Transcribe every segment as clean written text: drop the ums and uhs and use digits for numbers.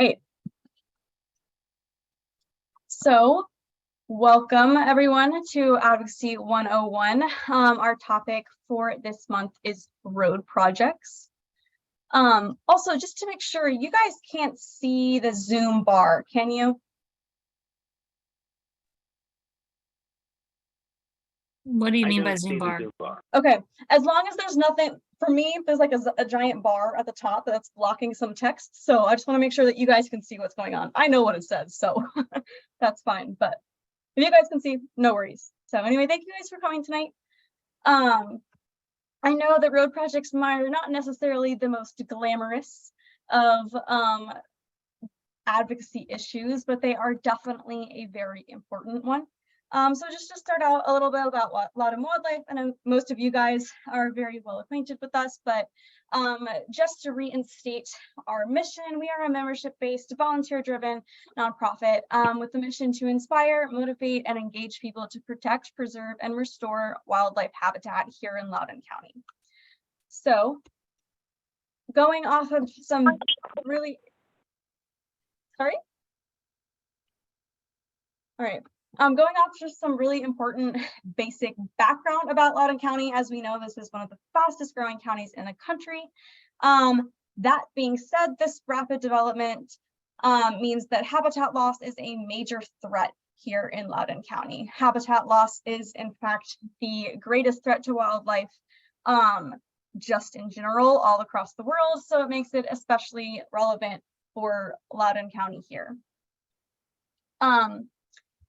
Great. So welcome everyone to Advocacy 101. Our topic for this month is road projects. Also, just to make sure, you guys can't see the Zoom bar, can you? What do you mean by Zoom bar? Okay, as long as there's nothing, for me, there's like a giant bar at the top that's blocking some text. So I just want to make sure that you guys can see what's going on. I know what it says, so that's fine. But if you guys can see, no worries. So anyway, thank you guys for coming tonight. I know that road projects are not necessarily the most glamorous of advocacy issues, but they are definitely a very important one. So just to start out a little bit about Loudoun Wildlife, and most of you guys are very well acquainted with us, but just to reinstate our mission, we are a membership-based, volunteer-driven nonprofit with the mission to inspire, motivate, and engage people to protect, preserve, and restore wildlife habitat here in Loudoun County. So going off of some really, sorry? All right. Going off just some really important basic background about Loudoun County. As we know, this is one of the fastest growing counties in the country. That being said, this rapid development means that habitat loss is a major threat here in Loudoun County. Habitat loss is, in fact, the greatest threat to wildlife just in general all across the world. So it makes it especially relevant for Loudoun County here.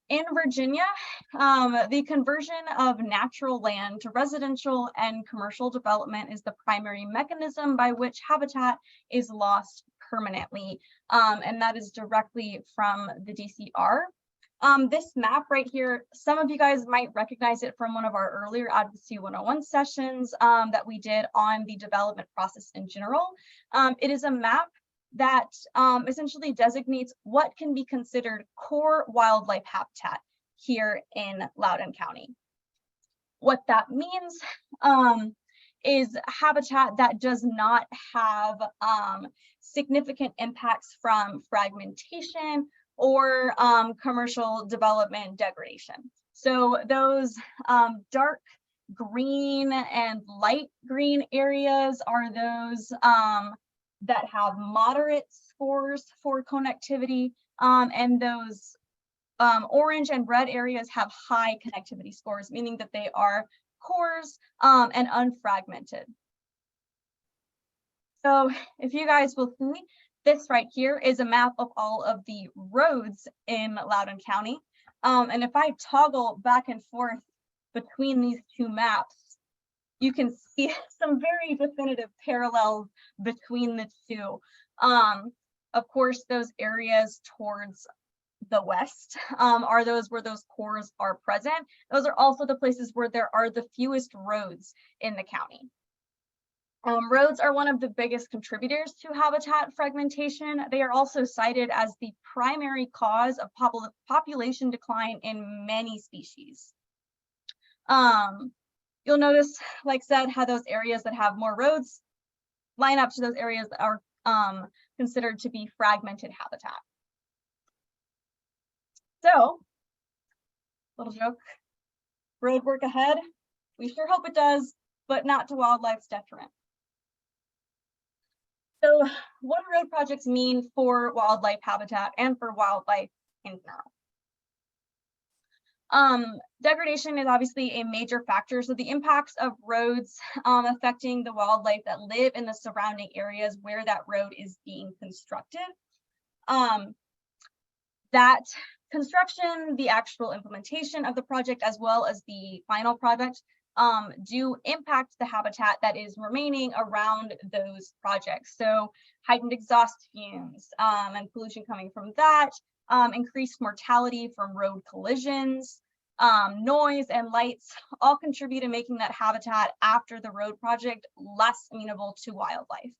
In Virginia, the conversion of natural land to residential and commercial development is the primary mechanism by which habitat is lost permanently, and that is directly from the DCR. This map right here, some of you guys might recognize it from one of our earlier Advocacy 101 sessions that we did on the development process in general. It is a map that essentially designates what can be considered core wildlife habitat here in Loudoun County. What that means is habitat that does not have significant impacts from fragmentation or commercial development degradation. So those dark green and light green areas are those that have moderate scores for connectivity, and those orange and red areas have high connectivity scores, meaning that they are cores and unfragmented. So if you guys will see, this right here is a map of all of the roads in Loudoun County. And if I toggle back and forth between these two maps, you can see some very definitive parallels between the two. Of course, those areas towards the west are those where those cores are present. Those are also the places where there are the fewest roads in the county. Roads are one of the biggest contributors to habitat fragmentation. They are also cited as the primary cause of population decline in many species. You'll notice, like said, how those areas that have more roads line up to those areas that are considered to be fragmented habitat. So, little joke, road work ahead. We sure hope it does, but not to wildlife's detriment. So what do road projects mean for wildlife habitat and for wildlife in general? Degradation is obviously a major factor. So the impacts of roads affecting the wildlife that live in the surrounding areas where that road is being constructed. That construction, the actual implementation of the project, as well as the final product, do impact the habitat that is remaining around those projects. So heightened exhaust fumes and pollution coming from that, increased mortality from road collisions, noise and lights all contribute to making that habitat after the road project less amenable to wildlife.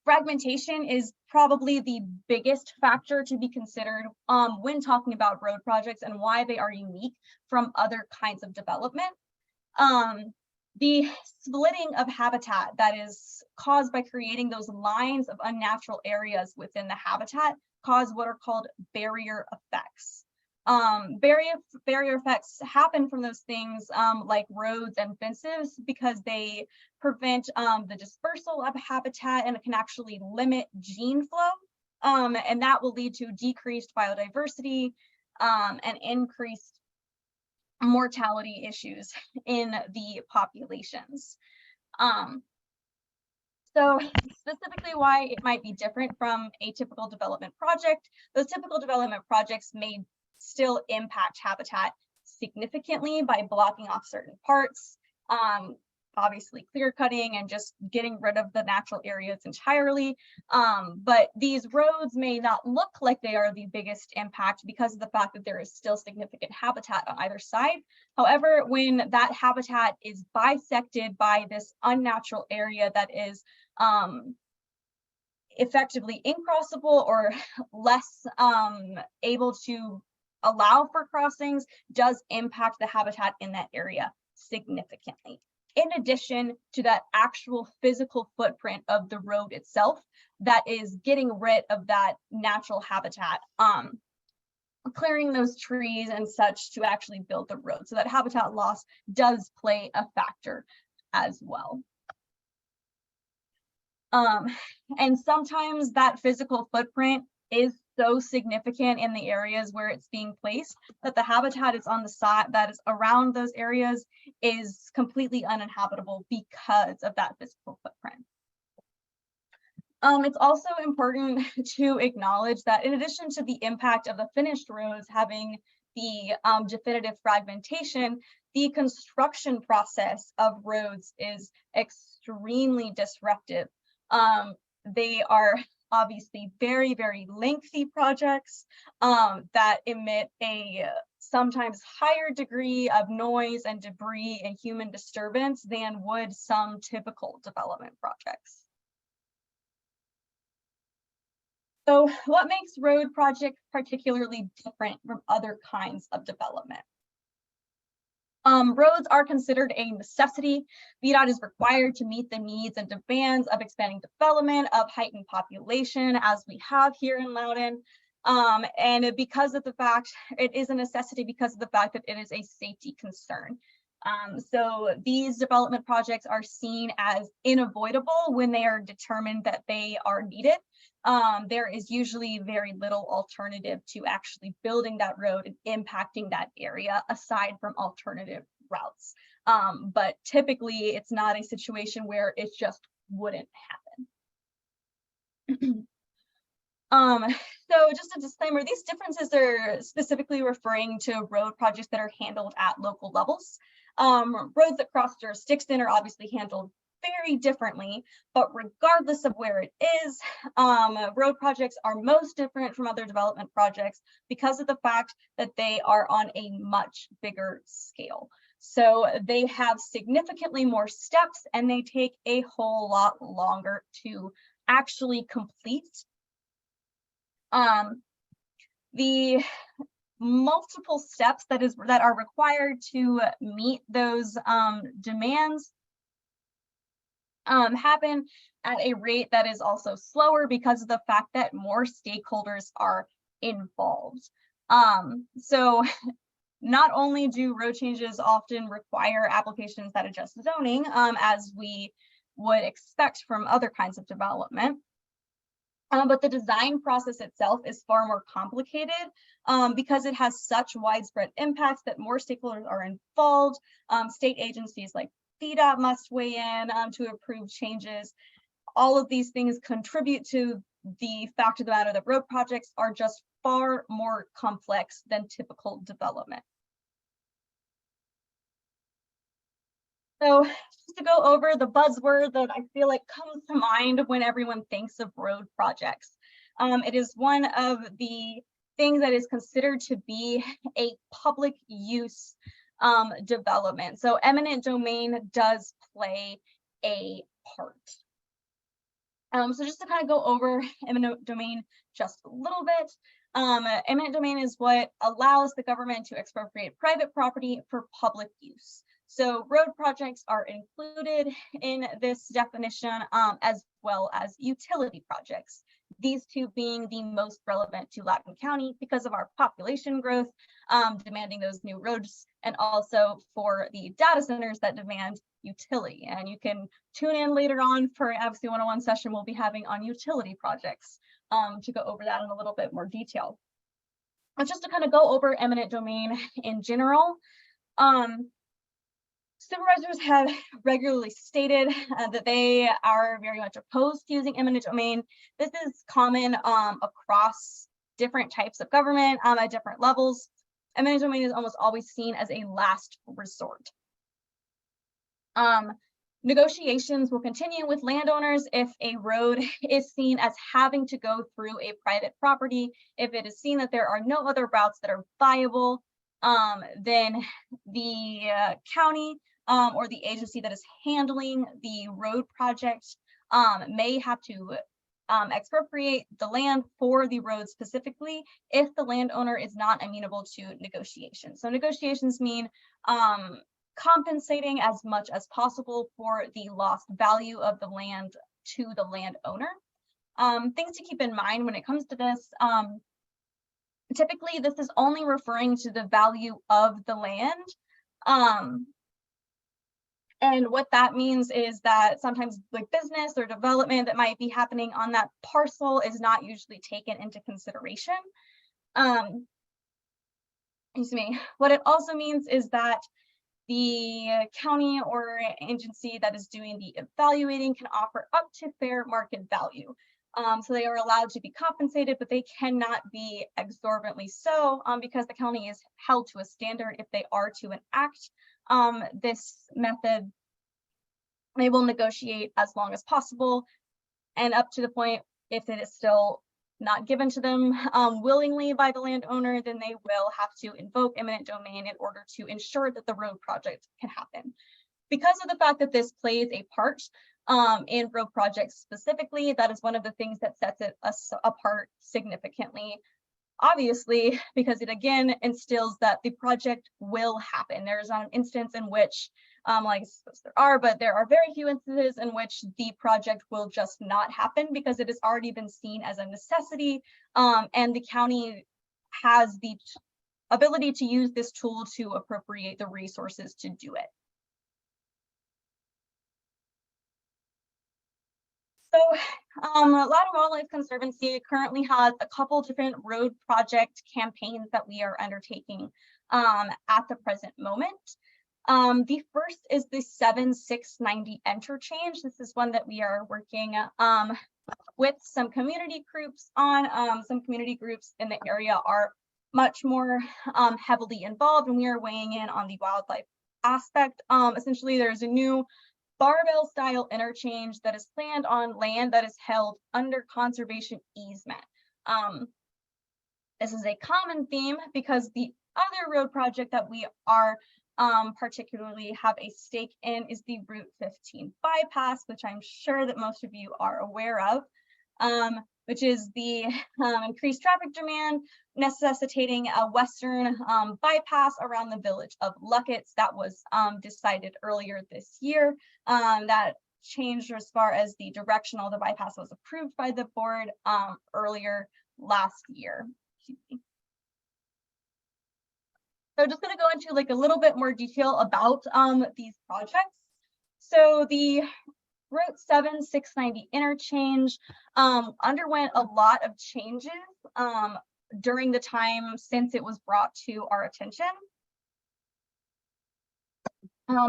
Fragmentation is probably the biggest factor to be considered when talking about road projects and why they are unique from other kinds of development. The splitting of habitat that is caused by creating those lines of unnatural areas within the habitat cause what are called barrier effects. Barrier effects happen from those things like roads and fences because they prevent the dispersal of habitat, and it can actually limit gene flow. And that will lead to decreased biodiversity and increased mortality issues in the populations. So specifically why it might be different from a typical development project, those typical development projects may still impact habitat significantly by blocking off certain parts, obviously clear cutting and just getting rid of the natural areas entirely. But these roads may not look like they are the biggest impact because of the fact that there is still significant habitat on either side. However, when that habitat is bisected by this unnatural area that is effectively incrossable or less able to allow for crossings, does impact the habitat in that area significantly. In addition to that actual physical footprint of the road itself that is getting rid of that natural habitat, clearing those trees and such to actually build the road. So that habitat loss does play a factor as well. And sometimes that physical footprint is so significant in the areas where it's being placed that the habitat is on the side that is around those areas is completely uninhabitable because of that physical footprint. It's also important to acknowledge that in addition to the impact of the finished roads having the definitive fragmentation, the construction process of roads is extremely disruptive. They are obviously very, very lengthy projects that emit a sometimes higher degree of noise and debris and human disturbance than would some typical development projects. So what makes road projects particularly different from other kinds of development? Roads are considered a necessity. VDOT is required to meet the needs and demands of expanding development, of heightened population, as we have here in Loudoun. And because of the fact, it is a necessity because of the fact that it is a safety concern. So these development projects are seen as unavoidable when they are determined that they are needed. There is usually very little alternative to actually building that road and impacting that area aside from alternative routes. But typically it's not a situation where it just wouldn't happen. So just a disclaimer, these differences are specifically referring to road projects that are handled at local levels. Roads that cross jurisdiction are obviously handled very differently, but regardless of where it is, road projects are most different from other development projects because of the fact that they are on a much bigger scale. So they have significantly more steps and they take a whole lot longer to actually complete. The multiple steps that are required to meet those demands happen at a rate that is also slower because of the fact that more stakeholders are involved. So not only do road changes often require applications that adjust zoning, as we would expect from other kinds of development, but the design process itself is far more complicated because it has such widespread impacts that more stakeholders are involved. State agencies like VDOT must weigh in to approve changes. All of these things contribute to the fact of the matter that road projects are just far more complex than typical development. So just to go over the buzzword that I feel like comes to mind when everyone thinks of road projects. It is one of the things that is considered to be a public use development. So eminent domain does play a part. So just to kind of go over eminent domain just a little bit. Eminent domain is what allows the government to expropriate private property for public use. So road projects are included in this definition, as well as utility projects. These two being the most relevant to Loudoun County because of our population growth, demanding those new roads, and also for the data centers that demand utility. And you can tune in later on for Advocacy 101 session we'll be having on utility projects to go over that in a little bit more detail. But just to kind of go over eminent domain in general, supervisors have regularly stated that they are very much opposed to using eminent domain. This is common across different types of government at different levels. Eminent domain is almost always seen as a last resort. Negotiations will continue with landowners if a road is seen as having to go through a private property. If it is seen that there are no other routes that are viable, then the county or the agency that is handling the road project may have to expropriate the land for the road specifically if the landowner is not amenable to negotiations. So negotiations mean compensating as much as possible for the lost value of the land to the landowner. Things to keep in mind when it comes to this, typically this is only referring to the value of the land. And what that means is that sometimes like business or development that might be happening on that parcel is not usually taken into consideration. Excuse me. What it also means is that the county or agency that is doing the evaluating can offer up to fair market value. So they are allowed to be compensated, but they cannot be exorbitantly so because the county is held to a standard. If they are to enact this method, they will negotiate as long as possible, and up to the point if it is still not given to them willingly by the landowner, then they will have to invoke eminent domain in order to ensure that the road project can happen. Because of the fact that this plays a part in road projects specifically, that is one of the things that sets it apart significantly. Obviously, because it again instills that the project will happen. There's an instance in which, like I suppose there are, but there are very few instances in which the project will just not happen because it has already been seen as a necessity, and the county has the ability to use this tool to appropriate the resources to do it. So Loudoun Wildlife Conservancy currently has a couple different road project campaigns that we are undertaking at the present moment. The first is the 7690 Interchange. This is one that we are working with some community groups on. Some community groups in the area are much more heavily involved, and we are weighing in on the wildlife aspect. Essentially, there's a new barbell style interchange that is planned on land that is held under conservation easement. This is a common theme because the other road project that we are particularly have a stake in is the Route 15 bypass, which I'm sure that most of you are aware of, which is the increased traffic demand necessitating a western bypass around the village of Luckett's that was decided earlier this year. That changed as far as the directional. The bypass was approved by the board earlier last year. So just going to go into like a little bit more detail about these projects. So the Route 7690 interchange underwent a lot of changes during the time since it was brought to our attention.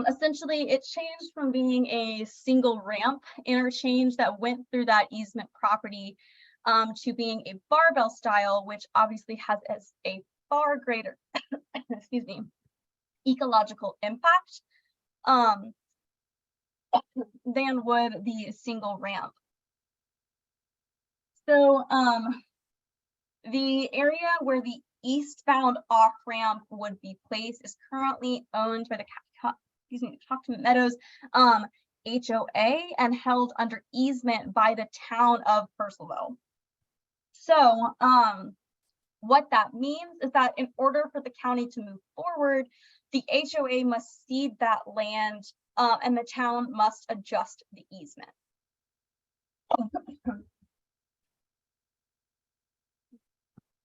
Essentially, it changed from being a single ramp interchange that went through that easement property to being a barbell style, which obviously has a far greater, excuse me, ecological impact than would the single ramp. So the area where the eastbound off-ramp would be placed is currently owned by the Talkton Meadows HOA and held under easement by the town of Purcellville. So what that means is that in order for the county to move forward the HOA must cede that land, and the town must adjust the easement.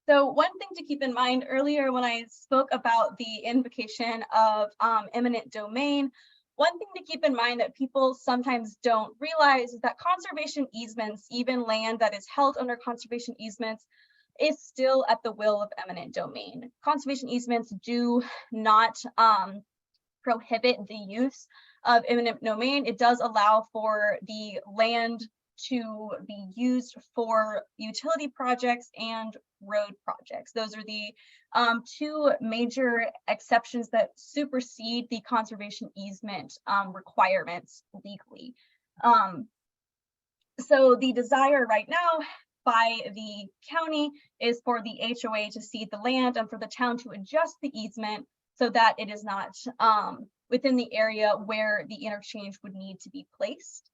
So one thing to keep in mind, earlier when I spoke about the invocation of eminent domain, one thing to keep in mind that people sometimes don't realize is that conservation easements, even land that is held under conservation easements, is still at the will of eminent domain. Conservation easements do not prohibit the use of eminent domain. It does allow for the land to be used for utility projects and road projects. Those are the two major exceptions that supersede the conservation easement requirements legally. So the desire right now by the county is for the HOA to cede the land and for the town to adjust the easement so that it is not within the area where the interchange would need to be placed.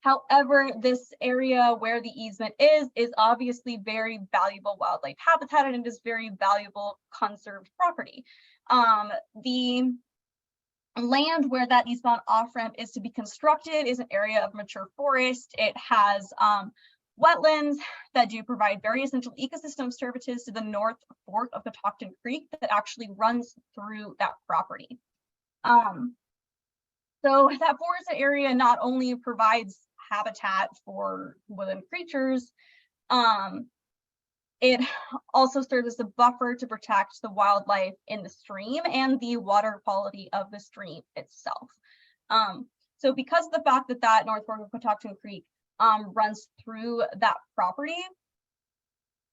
However, this area where the easement is obviously very valuable wildlife habitat, and it is very valuable conserved property. The land where that eastbound off-ramp is to be constructed is an area of mature forest. It has wetlands that do provide very essential ecosystem services to the North Fork of Catoctin Creek that actually runs through that property. So that forested area not only provides habitat for woodland creatures, it also serves as a buffer to protect the wildlife in the stream and the water quality of the stream itself. So because of the fact that that North Fork of Catoctin Creek runs through that property,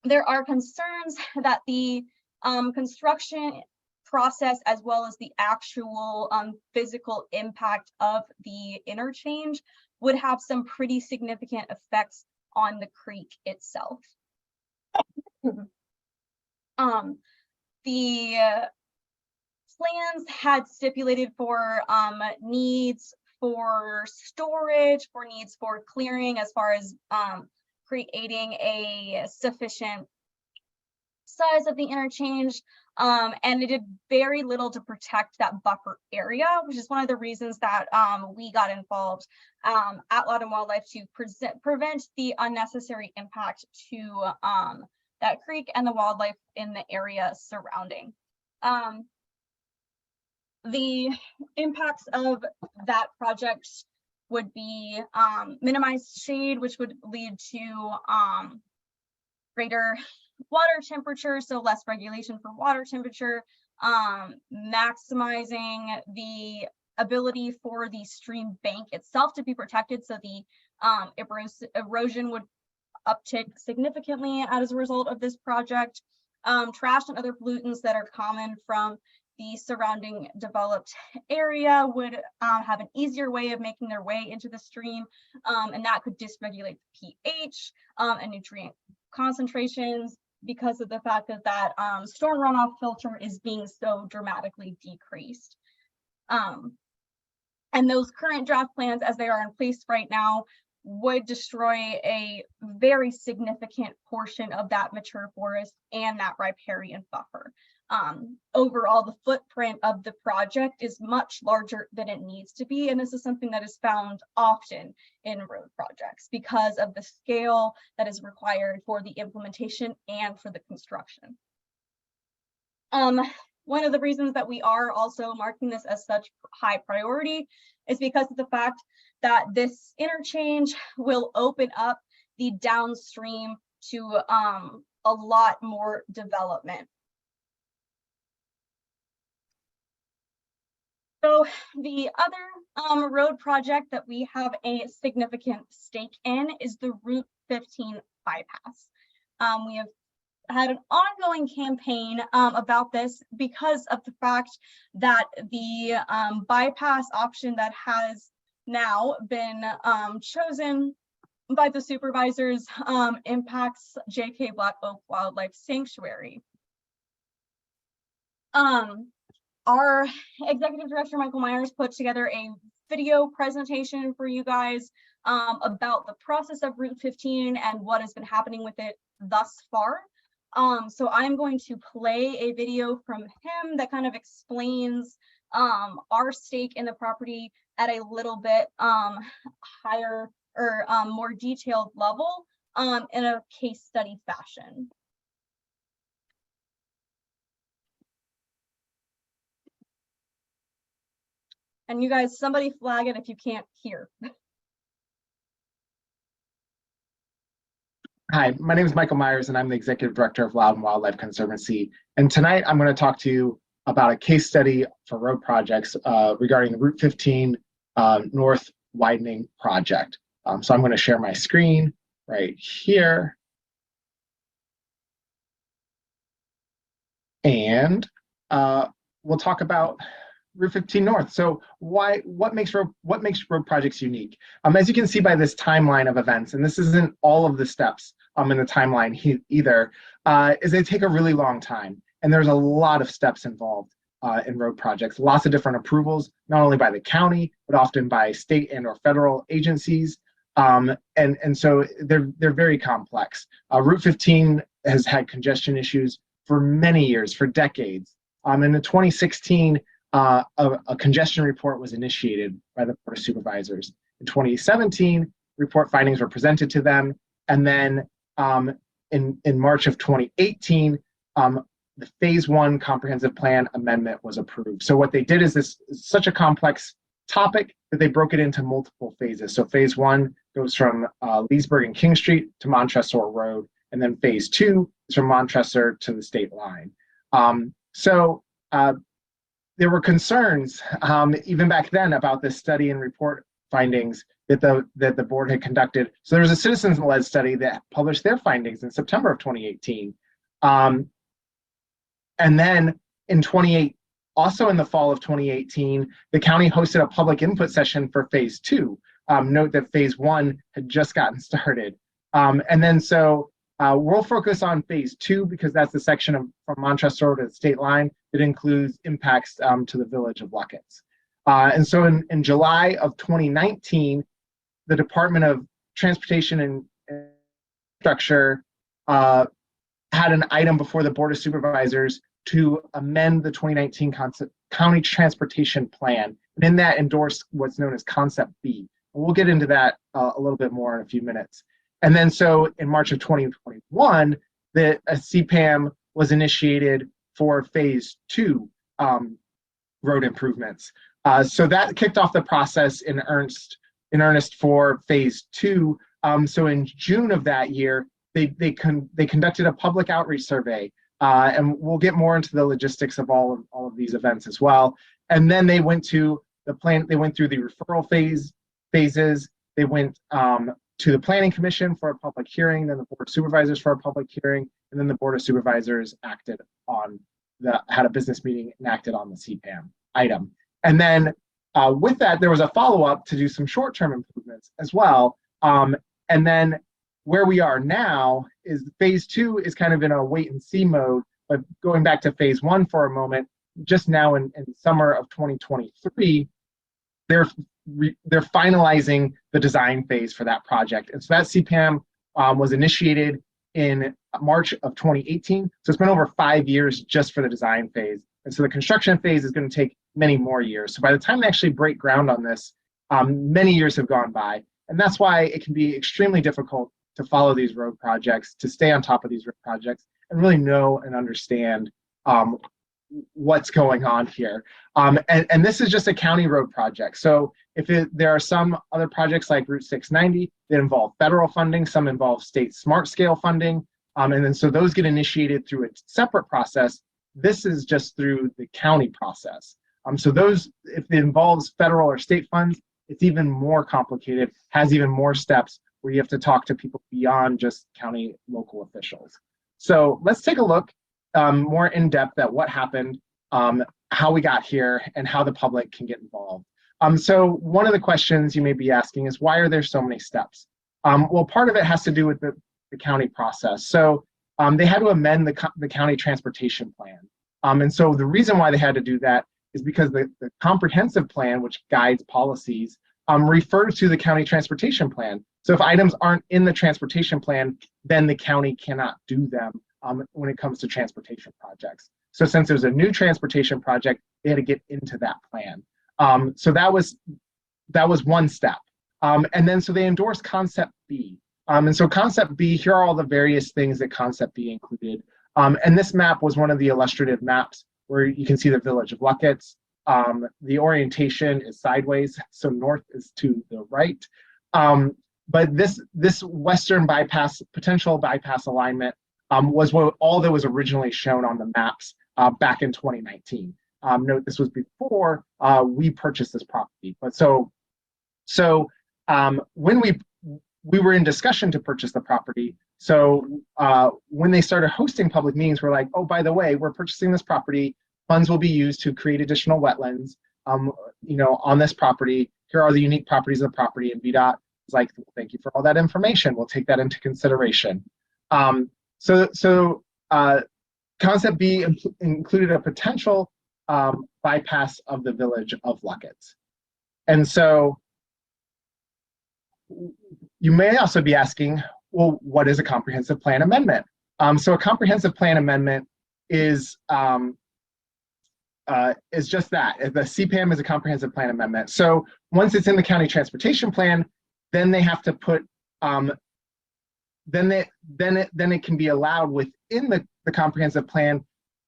there are concerns that the construction process, as well as the actual physical impact of the interchange, would have some pretty significant effects on the creek itself. The plans had stipulated for needs for storage, for needs for clearing, as far as creating a sufficient size of the interchange, and it did very little to protect that buffer area, which is one of the reasons that we got involved at Loudoun Wildlife to prevent the unnecessary impact to that creek and the wildlife in the area surrounding. The impacts of that project would be minimized shade, which would lead to greater water temperature, so less regulation for water temperature, maximizing the ability for the stream bank itself to be protected, so the erosion would uptick significantly as a result of this project. Trash and other pollutants that are common from the surrounding developed area would have an easier way of making their way into the stream, and that could dysregulate the pH and nutrient concentrations, because of the fact that that storm runoff filter is being so dramatically decreased. And those current draft plans, as they are in place right now, would destroy a very significant portion of that mature forest and that riparian buffer. Overall, the footprint of the project is much larger than it needs to be, and this is something that is found often in road projects because of the scale that is required for the implementation and for the construction. One of the reasons that we are also marking this as such high priority is because of the fact that this interchange will open up the downstream to a lot more development. So the other road project that we have a significant stake in is the Route 15 bypass. We have had an ongoing campaign about this because of the fact that the bypass option that has now been chosen by the supervisors impacts JK Black Oak Wildlife Sanctuary. Our executive director, Michael Myers, put together a video presentation for you guys about the process of Route 15 and what has been happening with it thus far. So I'm going to play a video from him that kind of explains our stake in the property at a little bit higher or more detailed level in a case study fashion. And you guys, somebody flag it if you can't hear. Hi, my name is Michael Myers, and I'm the Executive Director of Loudoun Wildlife Conservancy. And tonight I'm going to talk to you about a case study for road projects regarding the Route 15 North Widening Project. So I'm going to share my screen right here. And we'll talk about Route 15 North. So what makes road projects unique? As you can see by this timeline of events, and this isn't all of the steps in the timeline either, is they take a really long time. And there's a lot of steps involved in road projects, lots of different approvals, not only by the county, but often by state and or federal agencies. And so they're very complex. Route 15 has had congestion issues for many years, for decades. In 2016, a congestion report was initiated by the Board of Supervisors. In 2017, report findings were presented to them. And then in March of 2018, the Phase 1 Comprehensive Plan Amendment was approved. So what they did is this is such a complex topic that they broke it into multiple phases. So Phase 1 goes from Leesburg and King Street to Montresor Road. And then Phase 2 is from Montresor to the state line. There were concerns even back then about this study and report findings that the board had conducted. So there was a citizens-led study that published their findings in September of 2018. And then also in the fall of 2018, the county hosted a public input session for Phase 2. Note that Phase 1 had just gotten started. And then we'll focus on Phase 2 because that's the section from Montresor to the state line that includes impacts to the village of Luckett's. And so in July of 2019, the Department of Transportation and Infrastructure had an item before the Board of Supervisors to amend the 2019 County Transportation Plan. And in that endorsed what's known as Concept B. And we'll get into that a little bit more in a few minutes. And then so in March of 2021, a CPAM was initiated for Phase 2 road improvements. So that kicked off the process in earnest for Phase 2. So in June of that year, they conducted a public outreach survey, and we'll get more into the logistics of all of these events as well. And then they went to the plan. They went through the referral phases. They went to the Planning Commission for a public hearing, then the Board of Supervisors for a public hearing, and then the Board of Supervisors had a business meeting and acted on the CPAM item. And then with that, there was a follow-up to do some short-term improvements as well. And then where we are now is Phase 2 is kind of in a wait-and-see mode, but going back to Phase 1 for a moment, just now in summer of 2023, they're finalizing the design phase for that project. And so that CPAM was initiated in March of 2018. So it's been over 5 years just for the design phase. And so the construction phase is going to take many more years. So by the time they actually break ground on this, many years have gone by. And that's why it can be extremely difficult to follow these road projects, to stay on top of these road projects, and really know and understand what's going on here. And this is just a county road project. So there are some other projects like Route 690 that involve federal funding, some involve state smart scale funding. And then so those get initiated through a separate process. This is just through the county process. So those, if it involves federal or state funds, it's even more complicated, has even more steps where you have to talk to people beyond just county local officials. So let's take a look more in depth at what happened, how we got here, and how the public can get involved. So one of the questions you may be asking is, why are there so many steps? Well, part of it has to do with the county process. So they had to amend the county transportation plan. And so the reason why they had to do that is because the comprehensive plan, which guides policies, refers to the county transportation plan. So if items aren't in the transportation plan, then the county cannot do them when it comes to transportation projects. So since it was a new transportation project, they had to get into that plan. So that was one step. And then so they endorsed Concept B. And so Concept B, here are all the various things that Concept B included. And this map was one of the illustrative maps where you can see the village of Luckett. The orientation is sideways, so north is to the right. But this western bypass, potential bypass alignment, was all that was originally shown on the maps back in 2019. Note this was before we purchased this property. But so when we were in discussion to purchase the property, so when they started hosting public meetings, we're like, oh, by the way, we're purchasing this property. Funds will be used to create additional wetlands, on this property. Here are the unique properties of the property, and VDOT is like, thank you for all that information. We'll take that into consideration. So Concept B included a potential bypass of the village of Luckett. And so you may also be asking, well, what is a comprehensive plan amendment? So a comprehensive plan amendment is just that. The CPAM is a comprehensive plan amendment. So once it's in the county transportation plan, then they have to put, then it can be allowed within the comprehensive plan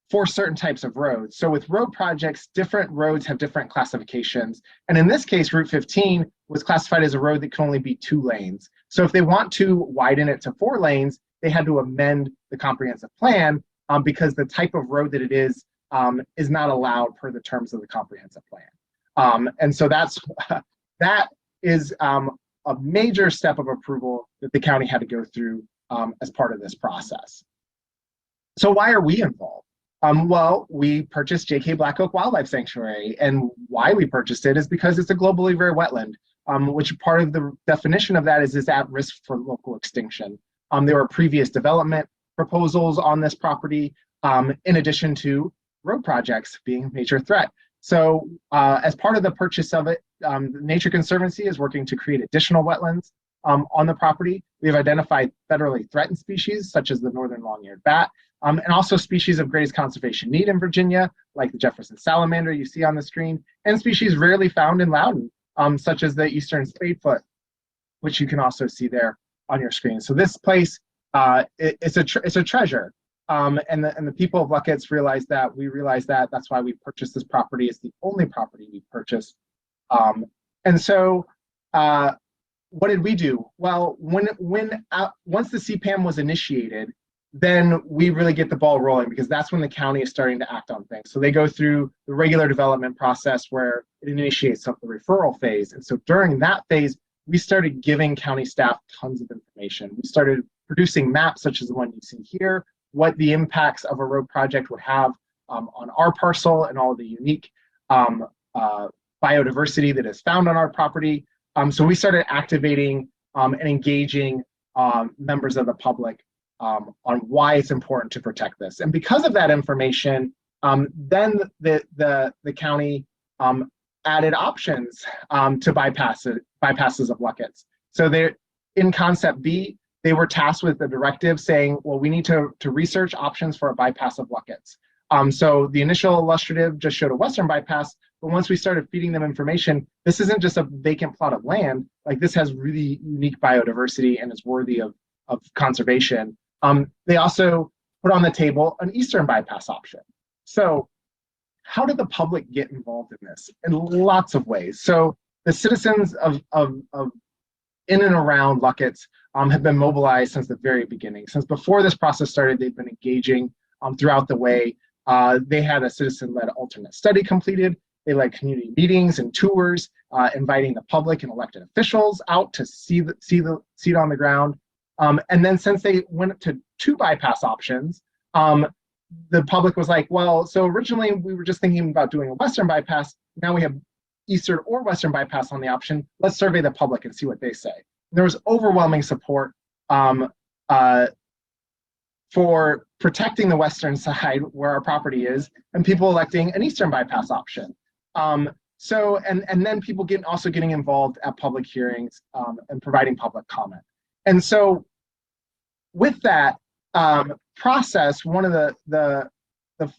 for certain types of roads. So with road projects, different roads have different classifications. And in this case, Route 15 was classified as a road that can only be 2 lanes. So if they want to widen it to 4 lanes, they had to amend the comprehensive plan because the type of road that it is not allowed per the terms of the comprehensive plan. And so that is a major step of approval that the county had to go through as part of this process. So why are we involved? Well, we purchased J.K. Black Oak Wildlife Sanctuary, and why we purchased it is because it's a globally rare wetland, which part of the definition of that is at risk for local extinction. There were previous development proposals on this property, in addition to road projects being a major threat. So as part of the purchase of it, the Nature Conservancy is working to create additional wetlands on the property. We have identified federally threatened species, such as the northern long-eared bat, and also species of greatest conservation need in Virginia, like the Jefferson salamander you see on the screen, and species rarely found in Loudoun, such as the eastern spadefoot, which you can also see there on your screen. So this place, it's a treasure. And the people of Luckett realized that. We realized that. That's why we purchased this property. It's the only property we purchased. And so what did we do? Well, once the CPAM was initiated, then we really get the ball rolling, because that's when the county is starting to act on things. So they go through the regular development process where it initiates the referral phase. And so during that phase, we started giving county staff tons of information. We started producing maps such as the one you see here, what the impacts of a road project would have on our parcel and all of the unique biodiversity that is found on our property. So we started activating and engaging members of the public on why it's important to protect this. And because of that information, then the county added options to bypasses of Luckett. So they're in Concept B, they were tasked with the directive saying, well, we need to research options for a bypass of Luckett. So the initial illustrative just showed a western bypass, but once we started feeding them information, this isn't just a vacant plot of land. Like, this has really unique biodiversity and is worthy of conservation. They also put on the table an eastern bypass option. So how did the public get involved in this? In lots of ways. So the citizens of in and around Luckett have been mobilized since the very beginning. Since before this process started, they've been engaging throughout the way. They had a citizen-led alternate study completed. They led community meetings and tours, inviting the public and elected officials out to see it on the ground. And then since they went to 2 bypass options, the public was like, well, so originally we were just thinking about doing a western bypass. Now we have eastern or western bypass on the option. Let's survey the public and see what they say. And there was overwhelming support for protecting the western side where our property is, and people electing an eastern bypass option. So then people also getting involved at public hearings and providing public comment. And so with that, process, one of the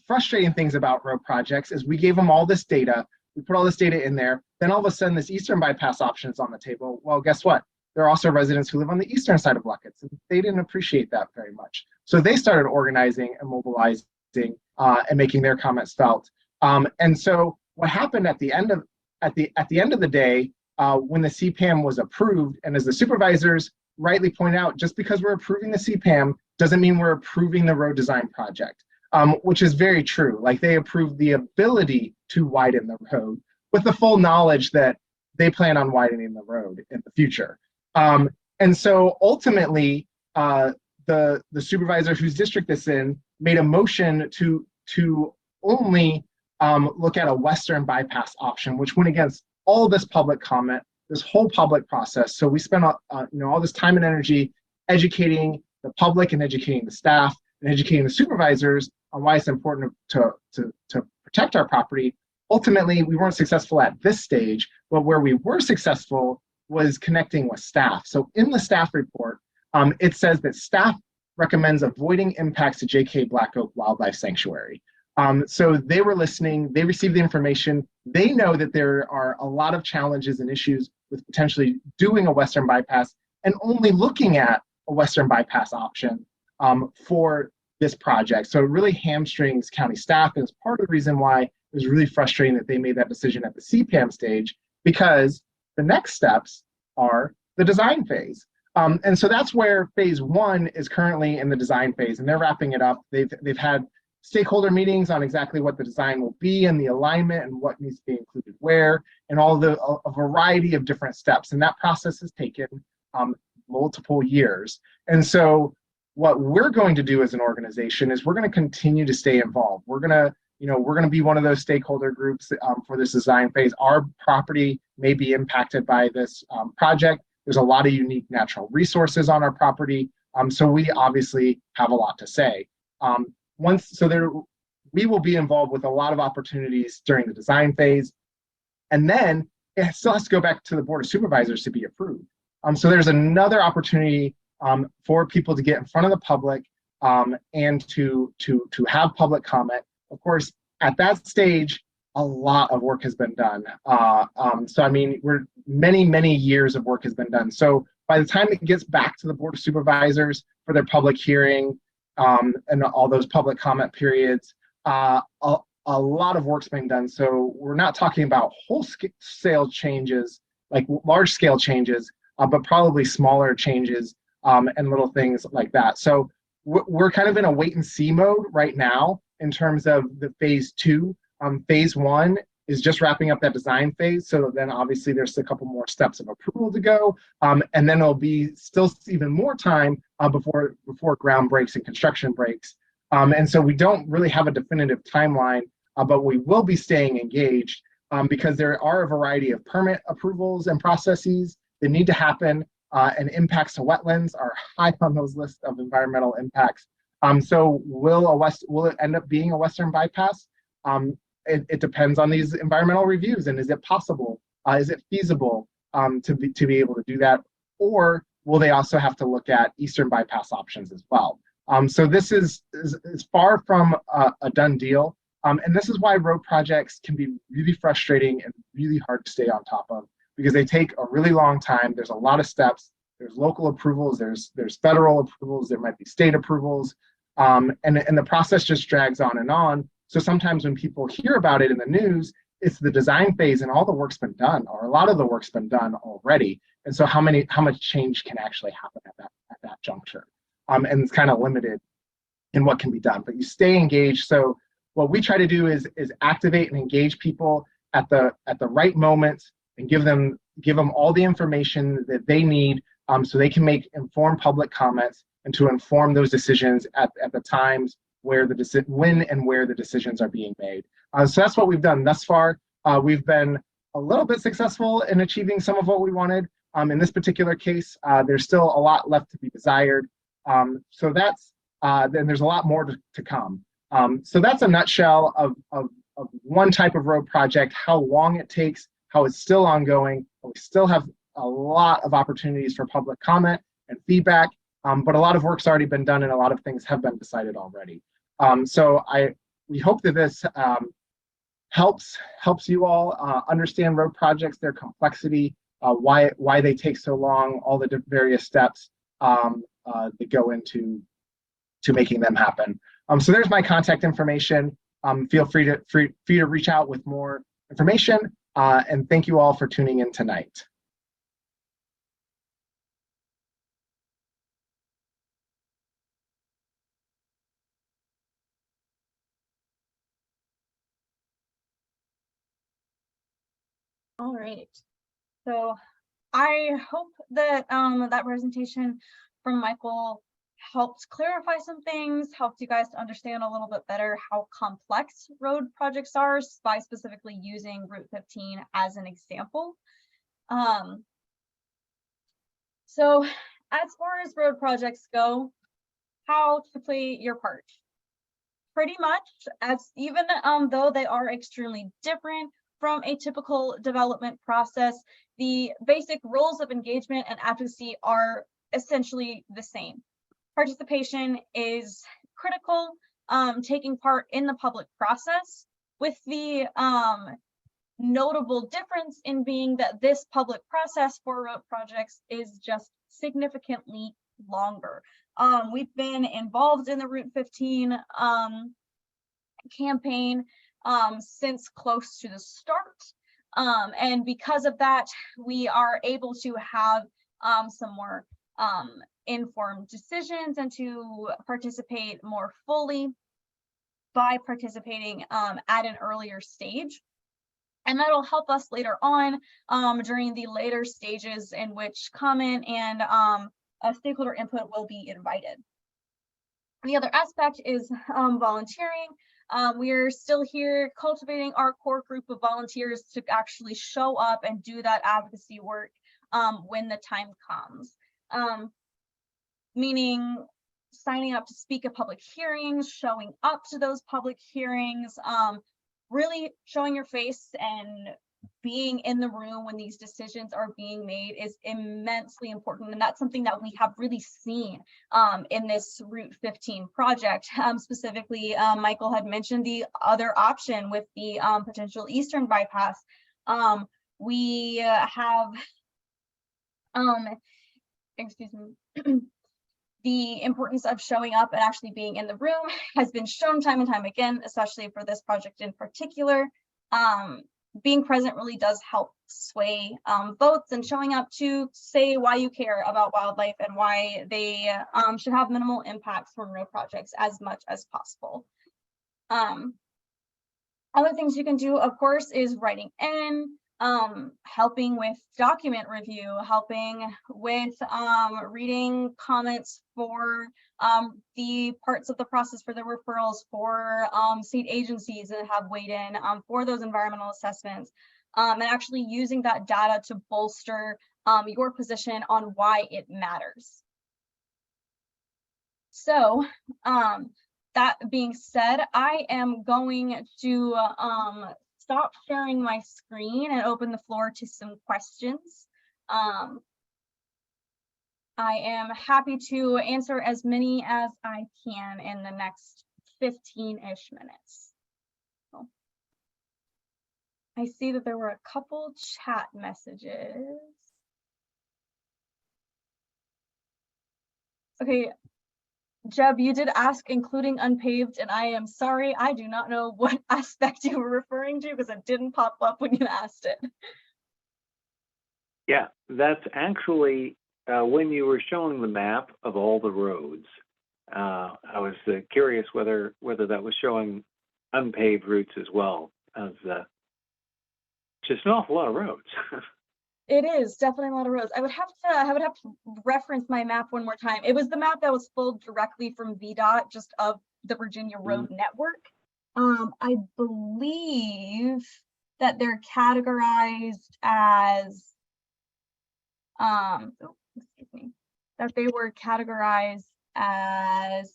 frustrating things about road projects is we gave them all this data, we put all this data in there, then all of a sudden this eastern bypass option is on the table. Well, guess what? There are also residents who live on the eastern side of Luckett's, and they didn't appreciate that very much. So they started organizing and mobilizing and making their comments felt. And so what happened at the end of the day, when the CPAM was approved, and as the supervisors rightly point out, just because we're approving the CPAM doesn't mean we're approving the road design project, which is very true. Like, they approved the ability to widen the road with the full knowledge that they plan on widening the road in the future. And so ultimately, the supervisor whose district this in made a motion to only look at a western bypass option, which went against all this public comment, this whole public process. So we spent all this time and energy educating the public and educating the staff and educating the supervisors on why it's important to protect our property. Ultimately, we weren't successful at this stage, but where we were successful was connecting with staff. So in the staff report, it says that staff recommends avoiding impacts to JK Black Oak Wildlife Sanctuary. So they were listening, they received the information, they know that there are a lot of challenges and issues with potentially doing a western bypass and only looking at a western bypass option for this project. So it really hamstrings county staff, and it's part of the reason why it was really frustrating that they made that decision at the CPAM stage, because the next steps are the design phase. And so that's where phase one is currently in the design phase, and they're wrapping it up. They've had stakeholder meetings on exactly what the design will be and the alignment and what needs to be included where, and a variety of different steps. And that process has taken multiple years. And so what we're going to do as an organization is we're going to continue to stay involved. We're going to be one of those stakeholder groups for this design phase. Our property may be impacted by this project. There's a lot of unique natural resources on our property. So we obviously have a lot to say. We will be involved with a lot of opportunities during the design phase. And then it still has to go back to the Board of Supervisors to be approved. So there's another opportunity for people to get in front of the public and to have public comment. Of course, at that stage, a lot of work has been done. So I mean, many years of work has been done. So by the time it gets back to the Board of Supervisors for their public hearing and all those public comment periods, a lot of work's been done. So we're not talking about wholesale changes, like large scale changes, but probably smaller changes and little things like that. So we're kind of in a wait and see mode right now in terms of the phase two. Phase one is just wrapping up that design phase. So then obviously there's a couple more steps of approval to go. And then there'll be still even more time before ground breaks and construction breaks. And so we don't really have a definitive timeline, but we will be staying engaged because there are a variety of permit approvals and processes that need to happen, and impacts to wetlands are high on those lists of environmental impacts. So will it end up being a western bypass? It depends on these environmental reviews, and is it possible? Is it feasible to be able to do that? Or will they also have to look at eastern bypass options as well? So this is far from a done deal. And this is why road projects can be really frustrating and really hard to stay on top of, because they take a really long time. There's a lot of steps. There's local approvals, there's federal approvals, there might be state approvals, and the process just drags on and on. So sometimes when people hear about it in the news, it's the design phase and all the work's been done, or a lot of the work's been done already. And so how much change can actually happen at that juncture? And it's kind of limited in what can be done, but you stay engaged. So what we try to do is activate and engage people at the right moment and give them all the information that they need so they can make informed public comments and to inform those decisions at the times where when and where the decisions are being made. So that's what we've done thus far. We've been a little bit successful in achieving some of what we wanted. In this particular case, there's still a lot left to be desired. So that's then there's a lot more to come. So that's a nutshell of one type of road project, how long it takes, how it's still ongoing. We still have a lot of opportunities for public comment and feedback. but a lot of work's already been done and a lot of things have been decided already. So we hope that this helps you all understand road projects, their complexity, why they take so long, all the various steps that go into making them happen. So there's my contact information. Feel free to reach out with more information, and thank you all for tuning in tonight. All right. So I hope that that presentation from Michael helped clarify some things, helped you guys to understand a little bit better how complex road projects are by specifically using Route 15 as an example. So as far as road projects go, how to play your part. Pretty much, as even though they are extremely different from a typical development process, the basic rules of engagement and advocacy are essentially the same. Participation is critical, taking part in the public process, with the notable difference in being that this public process for road projects is just significantly longer. We've been involved in the Route 15 campaign since close to the start. And because of that, we are able to have some more informed decisions and to participate more fully by participating at an earlier stage. And that'll help us later on during the later stages in which comment and stakeholder input will be invited. The other aspect is volunteering. We're still here cultivating our core group of volunteers to actually show up and do that advocacy work when the time comes. Meaning signing up to speak at public hearings, showing up to those public hearings, really showing your face and being in the room when these decisions are being made is immensely important. And that's something that we have really seen in this Route 15 project. Specifically, Michael had mentioned the other option with the potential Eastern bypass. We have, excuse me, the importance of showing up and actually being in the room has been shown time and time again, especially for this project in particular. Being present really does help sway votes, and showing up to say why you care about wildlife and why they should have minimal impacts from road projects as much as possible. Other things you can do, of course, is writing in, helping with document review, helping with reading comments for the parts of the process for the referrals for state agencies that have weighed in for those environmental assessments, and actually using that data to bolster your position on why it matters. So that being said, I am going to stop sharing my screen and open the floor to some questions. I am happy to answer as many as I can in the next 15-ish minutes. So, I see that there were a couple chat messages. Okay, Jeb, you did ask including unpaved, and I am sorry, I do not know what aspect you were referring to because it didn't pop up when you asked it. Yeah, that's actually when you were showing the map of all the roads. I was curious whether that was showing unpaved routes as well, as just an awful lot of roads. It is definitely a lot of roads. I would have to reference my map one more time. It was the map that was pulled directly from VDOT, just of the Virginia Road Network. I believe that they're categorized as excuse me, that they were categorized as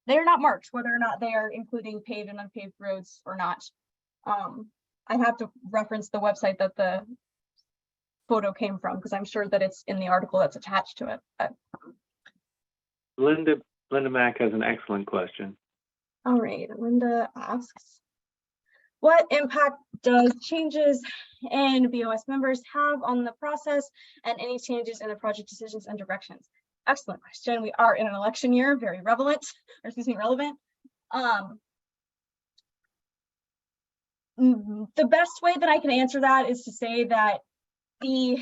they're not marked whether or not they are including paved and unpaved roads or not. I'd have to reference the website that the photo came from, because I'm sure that it's in the article that's attached to it. But... Linda Mack has an excellent question. All right, Linda asks, what impact does changes in BOS members have on the process and any changes in the project decisions and directions? Excellent question. We are in an election year, very relevant. The best way that I can answer that is to say that the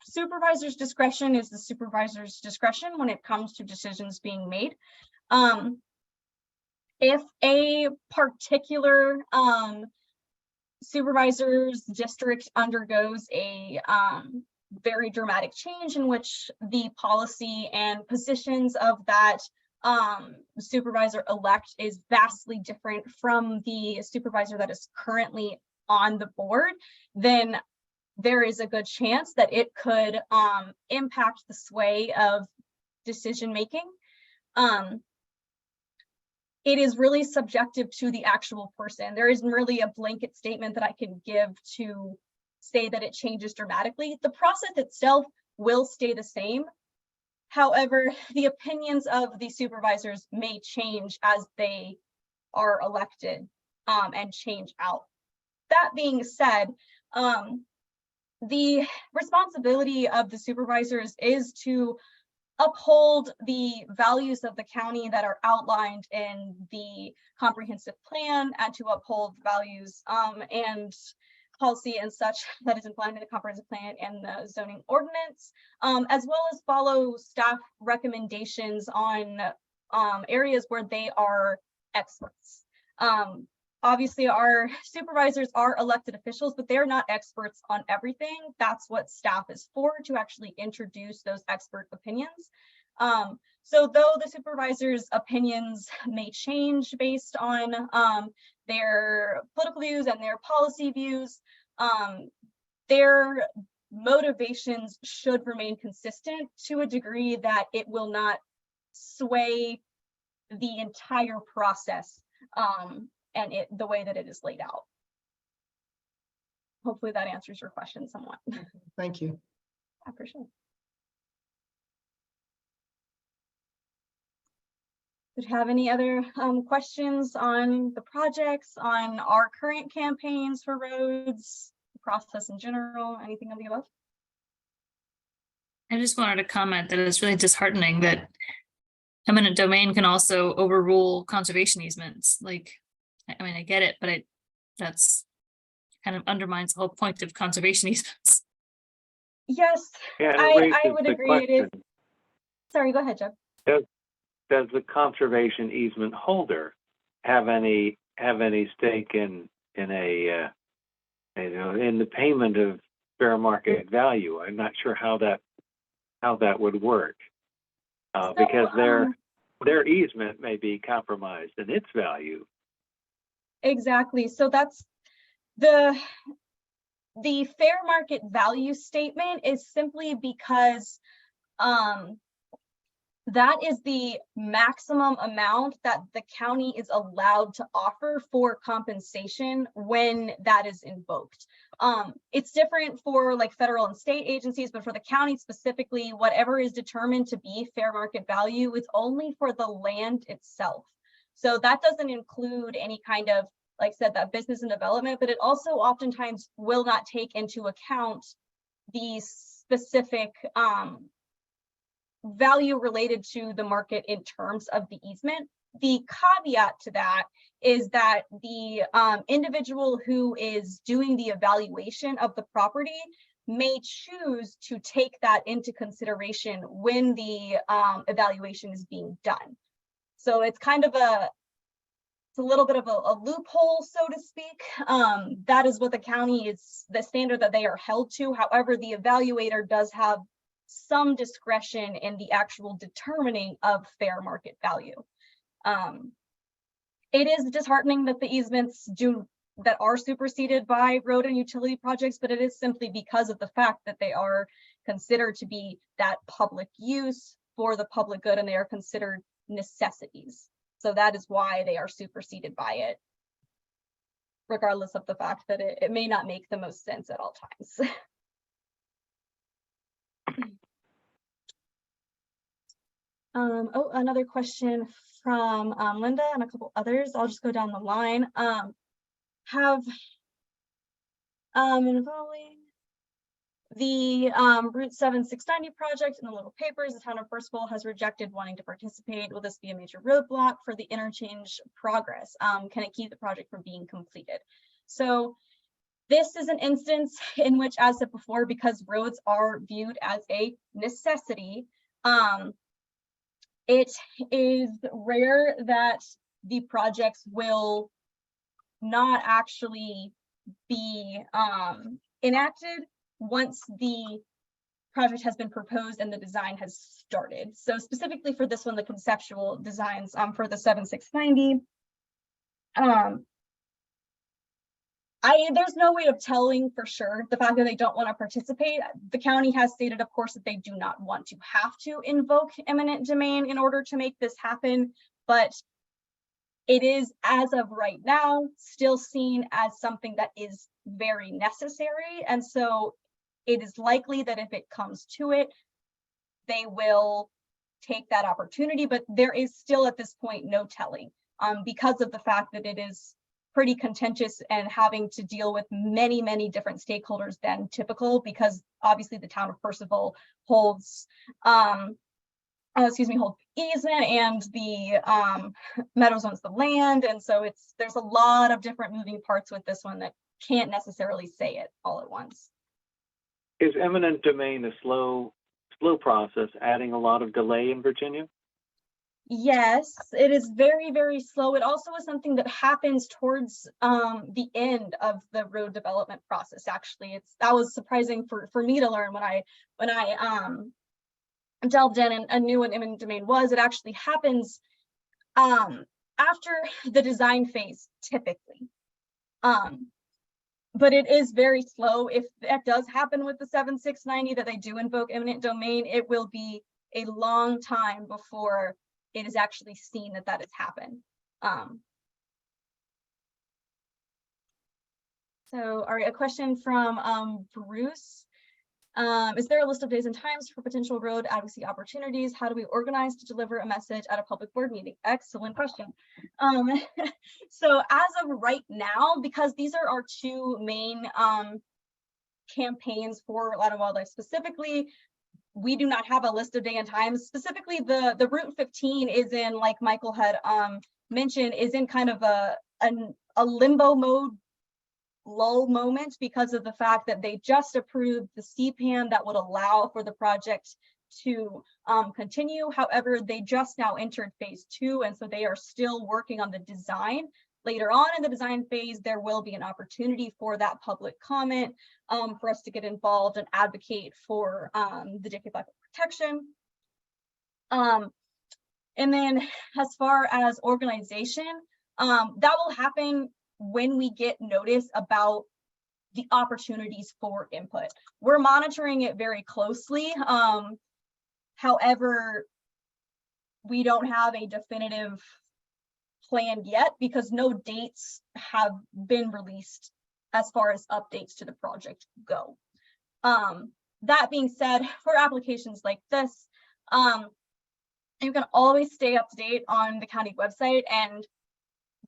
supervisor's discretion is the supervisor's discretion when it comes to decisions being made. If a particular supervisor's district undergoes a very dramatic change in which the policy and positions of that supervisor-elect is vastly different from the supervisor that is currently on the board, then there is a good chance that it could impact the sway of decision making. It is really subjective to the actual person. There isn't really a blanket statement that I can give to say that it changes dramatically. The process itself will stay the same. However, the opinions of the supervisors may change as they are elected and change out. That being said, the responsibility of the supervisors is to uphold the values of the county that are outlined in the comprehensive plan, and to uphold values and policy and such that is outlined in the comprehensive plan and the zoning ordinance, as well as follow staff recommendations on areas where they are experts. Obviously, our supervisors are elected officials, but they're not experts on everything. That's what staff is for, to actually introduce those expert opinions. So though the supervisors' opinions may change based on their political views and their policy views, their motivations should remain consistent to a degree that it will not sway the entire process and the way that it is laid out. Hopefully that answers your question somewhat. Thank you. Yeah, for sure. Did you have any other questions on the projects, on our current campaigns for roads, the process in general, anything of the above? I just wanted to comment that it's really disheartening that eminent domain can also overrule conservation easements. Like, I mean, I get it, but that's kind of undermines the whole point of conservation easements. Yes, Yeah, I would agree. Question. It is. Sorry, go ahead, Jeff. Does the conservation easement holder have any stake in the payment of fair market value? I'm not sure how that would work, because their easement may be compromised in its value. Exactly. So that's the fair market value statement is simply because that is the maximum amount that the county is allowed to offer for compensation when that is invoked. It's different for like federal and state agencies, but for the county specifically, whatever is determined to be fair market value is only for the land itself. So that doesn't include any kind of, like I said, that business and development, but it also oftentimes will not take into account the specific value related to the market in terms of the easement. The caveat to that is that the individual who is doing the evaluation of the property may choose to take that into consideration when the evaluation is being done. So it's kind of a little bit of a loophole, so to speak. That is what the county is, the standard that they are held to. However, the evaluator does have some discretion in the actual determining of fair market value. It is disheartening that the easements that are superseded by road and utility projects, but it is simply because of the fact that they are considered to be that public use for the public good, and they are considered necessities. So that is why they are superseded by it. regardless of the fact that it may not make the most sense at all times. Oh, another question from Linda and a couple others. I'll just go down the line. Involving the Route 7690 project in the local papers, the town of Percival has rejected wanting to participate. Will this be a major roadblock for the interchange progress? Can it keep the project from being completed? So this is an instance in which, as said before, because roads are viewed as a necessity, it is rare that the projects will not actually be enacted once the project has been proposed and the design has started. So specifically for this one, the conceptual designs for the 7690, there's no way of telling for sure the fact that they don't want to participate. The county has stated, of course, that they do not want to have to invoke eminent domain in order to make this happen, but it is, as of right now, still seen as something that is very necessary. And so it is likely that if it comes to it, they will take that opportunity, but there is still at this point no telling because of the fact that it is pretty contentious and having to deal with many, many different stakeholders than typical, because obviously the town of Percival holds holds easement, and the Meadows owns the land, and so there's a lot of different moving parts with this one that can't necessarily say it all at once. Is eminent domain a slow process, adding a lot of delay in Virginia? Yes, it is very, very slow. It also is something that happens towards the end of the road development process. Actually, that was surprising for me to learn when I delved in and knew what eminent domain was. It actually happens after the design phase, typically. But it is very slow. If that does happen with the 7690, that they do invoke eminent domain, it will be a long time before it is actually seen that has happened. So, all right, a question from Bruce. Is there a list of days and times for potential road advocacy opportunities? How do we organize to deliver a message at a public board meeting? Excellent question. So as of right now, because these are our two main campaigns for Loudoun Wildlife specifically, we do not have a list of day and times. Specifically, the Route 15 is in, like Michael had mentioned, is in kind of a limbo mode, lull moment, because of the fact that they just approved the CPAN that would allow for the project to continue. However, they just now entered phase 2, and so they are still working on the design. Later on in the design phase, there will be an opportunity for that public comment for us to get involved and advocate for the decade black protection. And then as far as organization, that will happen when we get notice about the opportunities for input. We're monitoring it very closely. However, we don't have a definitive plan yet because no dates have been released as far as updates to the project go. That being said, for applications like this, you can always stay up to date on the county website, and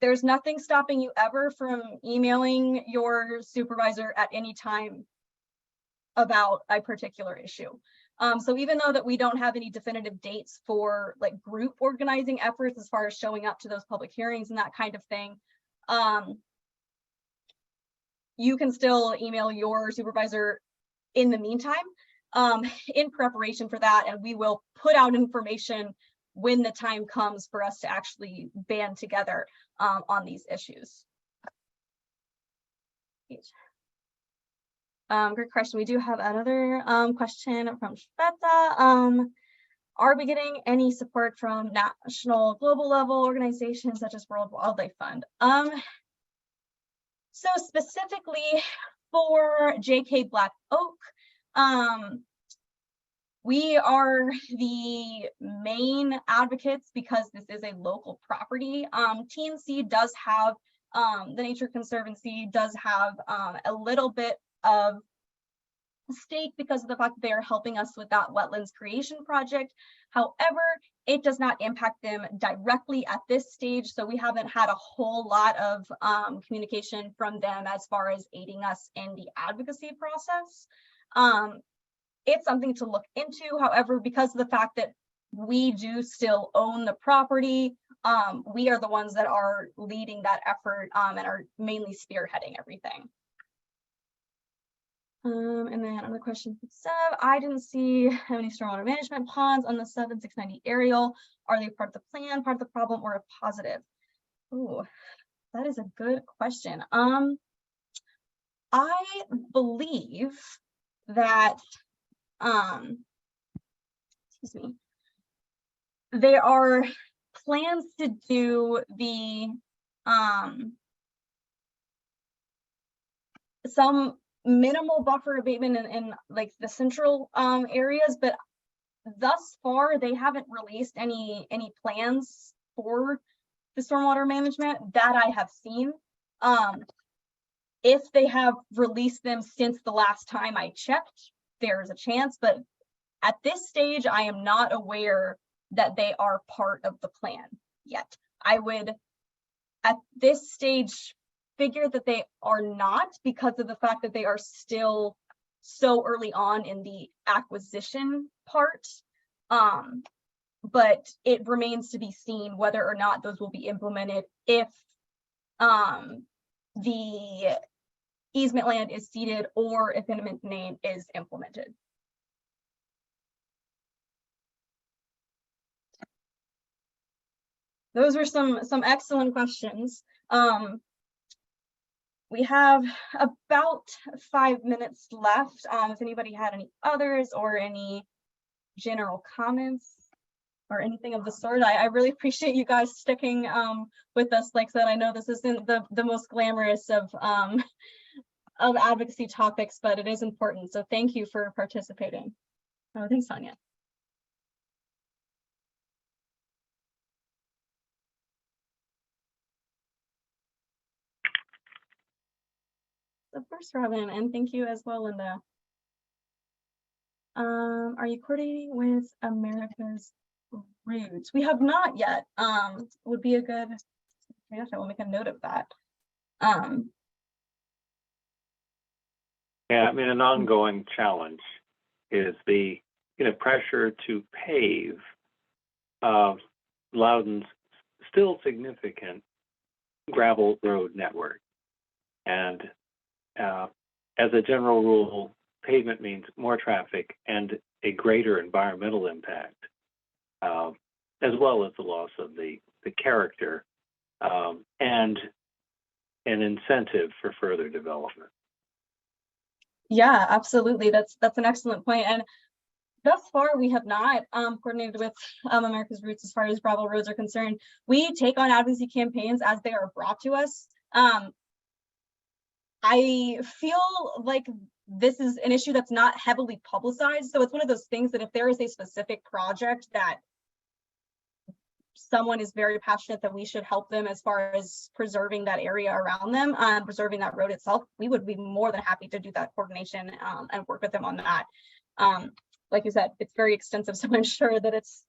there's nothing stopping you ever from emailing your supervisor at any time about a particular issue. So even though that we don't have any definitive dates for like group organizing efforts as far as showing up to those public hearings and that kind of thing, you can still email your supervisor in the meantime in preparation for that, and we will put out information when the time comes for us to actually band together on these issues. Great question. We do have another question from Shweta. Are we getting any support from national, global level organizations such as World Wildlife Fund? So specifically for JK Black Oak, we are the main advocates because this is a local property. TNC does have the Nature Conservancy does have a little bit of stake because of the fact that they are helping us with that wetlands creation project. However, it does not impact them directly at this stage, so we haven't had a whole lot of communication from them as far as aiding us in the advocacy process. It's something to look into. However, because of the fact that we do still own the property, we are the ones that are leading that effort and are mainly spearheading everything. And then another question from Seb. I didn't see any stormwater management ponds on the 7690 aerial. Are they part of the plan, part of the problem, or a positive? Oh, that is a good question. I believe that, excuse me, there are plans to do the, some minimal buffer abatement in like the central areas, but thus far they haven't released any plans for the stormwater management that I have seen. If they have released them since the last time I checked, there's a chance, but at this stage I am not aware that they are part of the plan yet. I would at this stage figure that they are not, because of the fact that they are still so early on in the acquisition part. But it remains to be seen whether or not those will be implemented if the easement land is ceded or if eminent domain is implemented. Those are some excellent questions. We have about 5 minutes left. If anybody had any others or any general comments or anything of the sort, I really appreciate you guys sticking with us. Like I said, I know this isn't the most glamorous of advocacy topics, but it is important. So thank you for participating. Oh, thanks, Sonia. Of course, Robin, and thank you as well, Linda. Are you coordinating with America's Roots? We have not yet. Would be a good, I will make a note of that. Yeah, I mean, an ongoing challenge is the pressure to pave Loudoun's still significant gravel road network. And as a general rule, pavement means more traffic and a greater environmental impact, as well as the loss of the character and an incentive for further development. Yeah, absolutely. That's an excellent point. And thus far, we have not coordinated with America's Roots as far as gravel roads are concerned. We take on advocacy campaigns as they are brought to us. I feel like this is an issue that's not heavily publicized. So it's one of those things that if there is a specific project that someone is very passionate that we should help them as far as preserving that area around them, preserving that road itself, we would be more than happy to do that coordination and work with them on that. Like you said, it's very extensive, so I'm sure that it's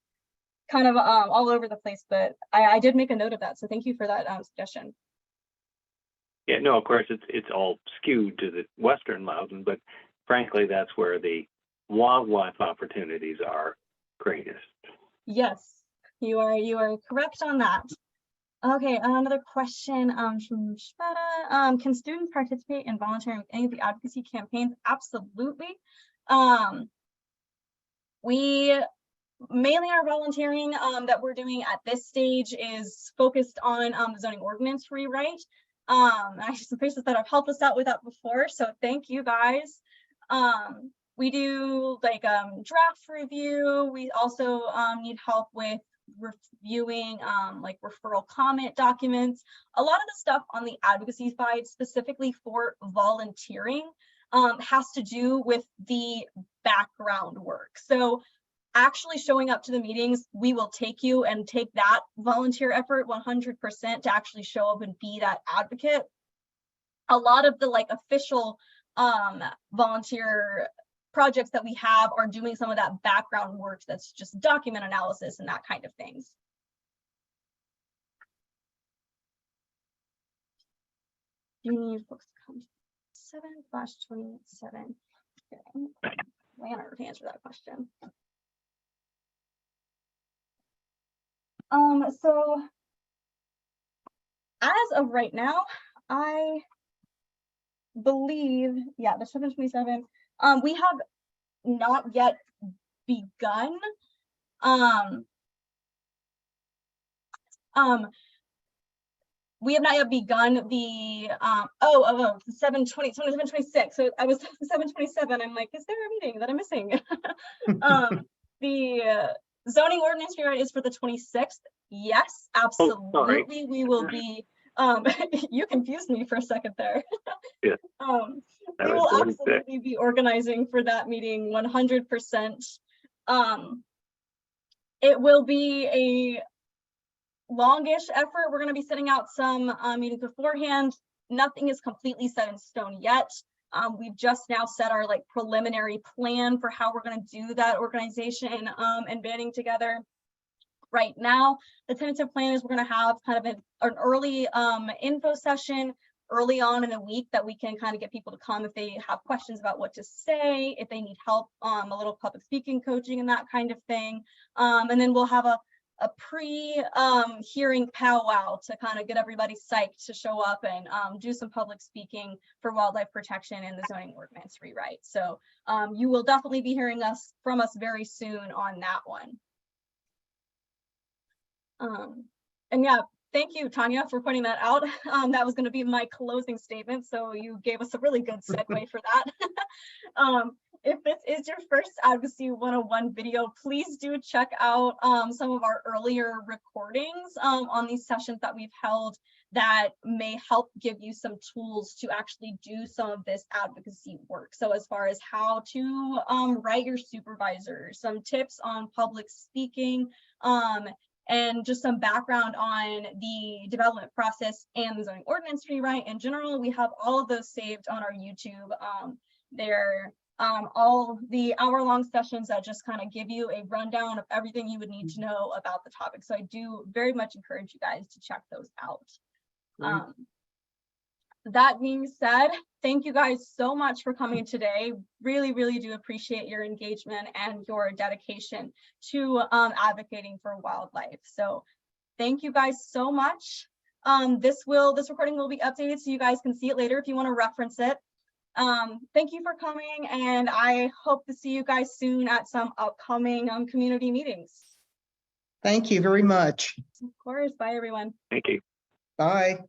kind of all over the place, but I did make a note of that. So thank you for that suggestion. Yeah, no, of course, it's all skewed to the western Loudoun, but frankly, that's where the wildlife opportunities are greatest. Yes, you are correct on that. Okay, another question from Shweta. Can students participate in volunteering with any of the advocacy campaigns? Absolutely. We mainly our volunteering that we're doing at this stage is focused on the zoning ordinance rewrite. I have some faces that have helped us out with that before, so thank you guys. We do like draft review. We also need help with reviewing like referral comment documents. A lot of the stuff on the advocacy side specifically for volunteering has to do with the background work. So actually showing up to the meetings, we will take you and take that volunteer effort 100% to actually show up and be that advocate. A lot of the like official volunteer projects that we have are doing some of that background work that's just document analysis and that kind of things. You need folks to come 7/27. Planner to answer that question. So as of right now, I believe, yeah, the 7/27. We have not yet begun. We have not yet begun the 7/26. So I was 7/27. I'm like, is there a meeting that I'm missing? The zoning ordinance rewrite is for the 26th. Yes, absolutely. We will be. You confused me for a second there. Yeah. We will absolutely be organizing for that meeting 100%. It will be a longish effort. We're going to be setting out some meetings beforehand. Nothing is completely set in stone yet. We've just now set our like preliminary plan for how we're going to do that organization and banding together. Right now, the tentative plan is we're going to have kind of an early info session early on in the week that we can kind of get people to come if they have questions about what to say, if they need help, a little public speaking coaching and that kind of thing. And then we'll have a pre-hearing powwow to kind of get everybody psyched to show up and do some public speaking for wildlife protection and the zoning ordinance rewrite. So you will definitely be hearing from us very soon on that one. And yeah, thank you, Tanya, for pointing that out. That was going to be my closing statement, so you gave us a really good segue for that. If this is your first Advocacy 101 video, please do check out some of our earlier recordings on these sessions that we've held that may help give you some tools to actually do some of this advocacy work. So as far as how to write your supervisor, some tips on public speaking, and just some background on the development process and the zoning ordinance rewrite in general. We have all of those saved on our YouTube. They're all the hour-long sessions that just kind of give you a rundown of everything you would need to know about the topic. So I do very much encourage you guys to check those out. That being said, thank you guys so much for coming today. Really, really do appreciate your engagement and your dedication to advocating for wildlife. So thank you guys so much. This recording will be updated so you guys can see it later if you want to reference it. Thank you for coming, and I hope to see you guys soon at some upcoming community meetings. Thank you very much. Of course. Bye, everyone. Thank you. Bye.